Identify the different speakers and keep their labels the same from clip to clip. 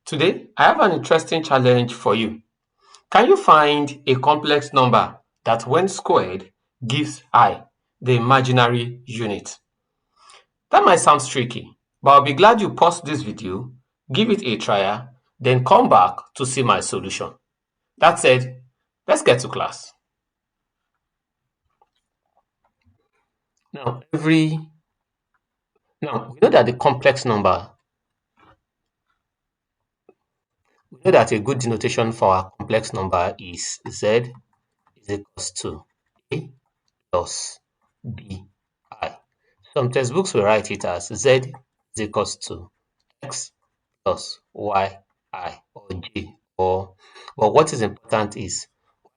Speaker 1: Today, I have an interesting challenge for you. Can you find a complex number that, when squared, gives I, the imaginary unit? That might sound tricky, but I'll be glad you pause this video, give it a try, then come back to see my solution. That said, let's get to class. Now, we know that the complex number, we know that a good denotation for our complex number is Z is equals to A plus B I. Some textbooks will write it as Z is equals to X plus Y I or J, but what is important is,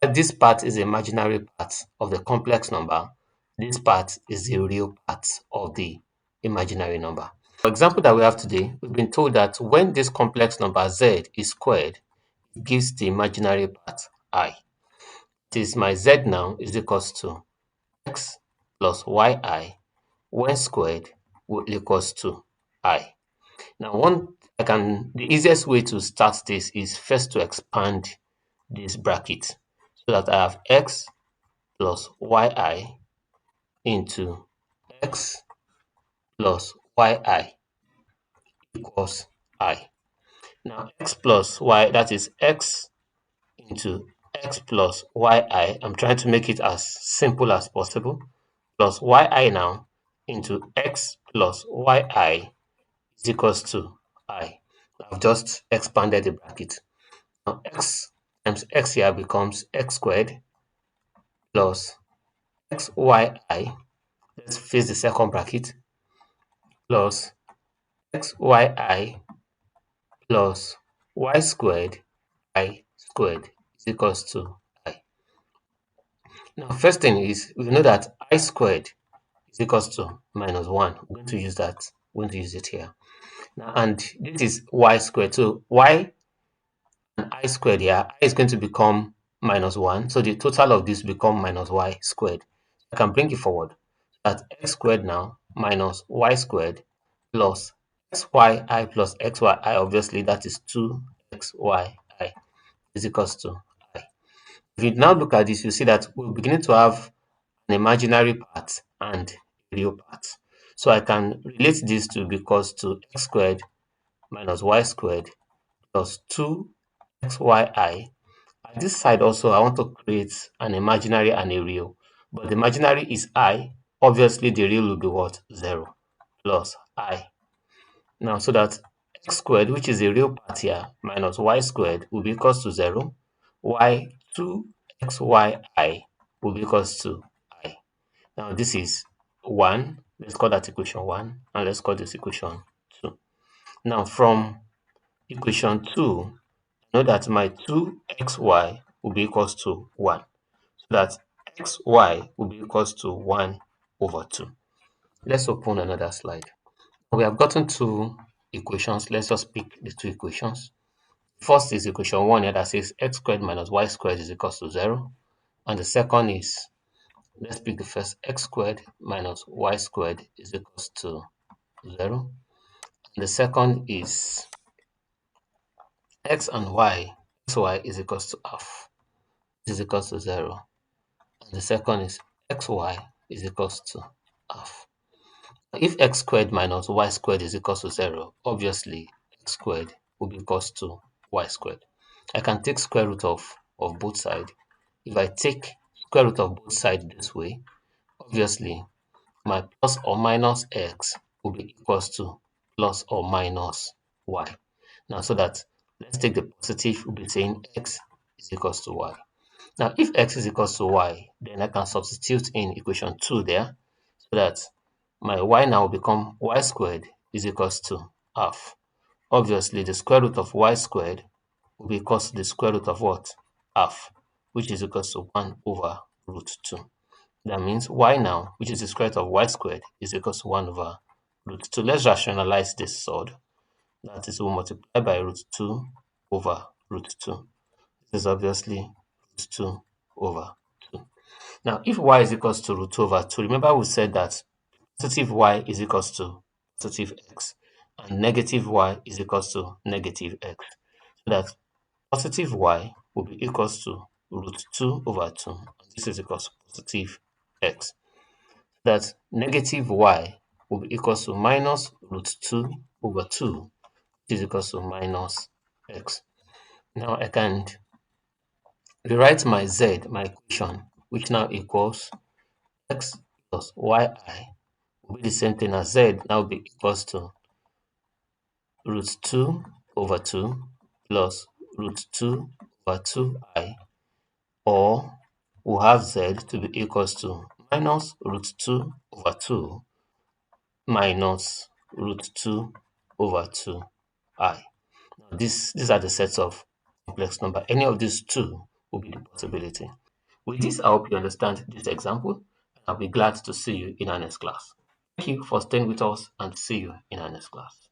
Speaker 1: while this part is the imaginary part of the complex number, this part is the real part of the imaginary number. For example that we have today, we've been told that when this complex number Z is squared, it gives the imaginary part I. It is my Z now is equals to X plus yi when squared will equals to I. Now, the easiest way to start this is first to expand this bracket so that I have X plus yi into X plus yi equals I. Now, X plus Y, that is X into X plus yi. I'm trying to make it as simple as possible. Plus yi now into X plus yi is equals to I. I've just expanded the bracket. Now X times X here becomes X squared plus XYI. Let's face the second bracket, plus XYI plus Y squared I squared is equals to I. Now, first thing is, we know that I squared is equals to minus 1. We're going to use that. We're going to use it here. Now, and this is Y squared. So Y and I squared here, I is going to become minus 1. So the total of this become minus Y squared. I can bring it forward. That's X squared now minus Y squared plus XYI plus XYI. Obviously, that is 2XYI is equals to I. If you now look at this, you see that we're beginning to have an imaginary part and a real part. So I can relate this to be equals to X squared minus Y squared plus 2XYI. At this side also, I want to create an imaginary and a real. But the imaginary is I. Obviously, the real will be what? 0 plus I. Now, so that X squared, which is the real part here, minus Y squared will be equals to 0. Y 2XYI will be equals to I. Now, this is 1. Let's call that equation 1. And let's call this equation 2. Now, from equation 2, know that my 2xy will be equals to 1. So that xy will be equals to 1 over 2. Let's open another slide. We have gotten two equations. Let's just pick the two equations. First is equation 1 here that says x squared minus y squared is equals to 0. And the second is, let's pick the first, x squared minus y squared is equals to 0. And the second is x and y, xy is equals to half. Is equals to 0. And the second is xy is equals to half. If x squared minus y squared is equals to 0, obviously x squared will be equals to y squared. I can take square root of both sides. If I take square root of both sides this way, obviously my plus or minus x will be equals to plus or minus y. Now, so that let's take the positive, we'll be saying x is equals to y. Now, if x is equals to y, then I can substitute in equation 2 there, so that my y now will become y squared is equals to half. Obviously, the square root of y squared will be equals to the square root of what? Half, which is equals to 1 over root 2. That means y now, which is the square root of y squared, is equals to 1 over root 2. Let's rationalize this third. That is, we'll multiply by root 2 over root 2. This is obviously root 2 over 2. Now, if y is equals to root 2 over 2, remember we said that positive y is equals to positive x. and negative y is equals to negative x. So that positive y will be equals to root 2 over 2. And this is equals to positive x. That negative y will be equals to minus root 2 over 2, which is equals to minus x. Now I can rewrite my z, my equation, which now equals x plus yi will be the same thing as z now be equals to root 2 over 2 plus root 2 over 2i, or we'll have z to be equals to minus root 2 over 2 minus root 2 over 2i. Now these are the sets of complex number. Any of these two will be the possibility. With this, I hope you understand this example. I'll be glad to see you in our next class. Thank you for staying with us and see you in our next class.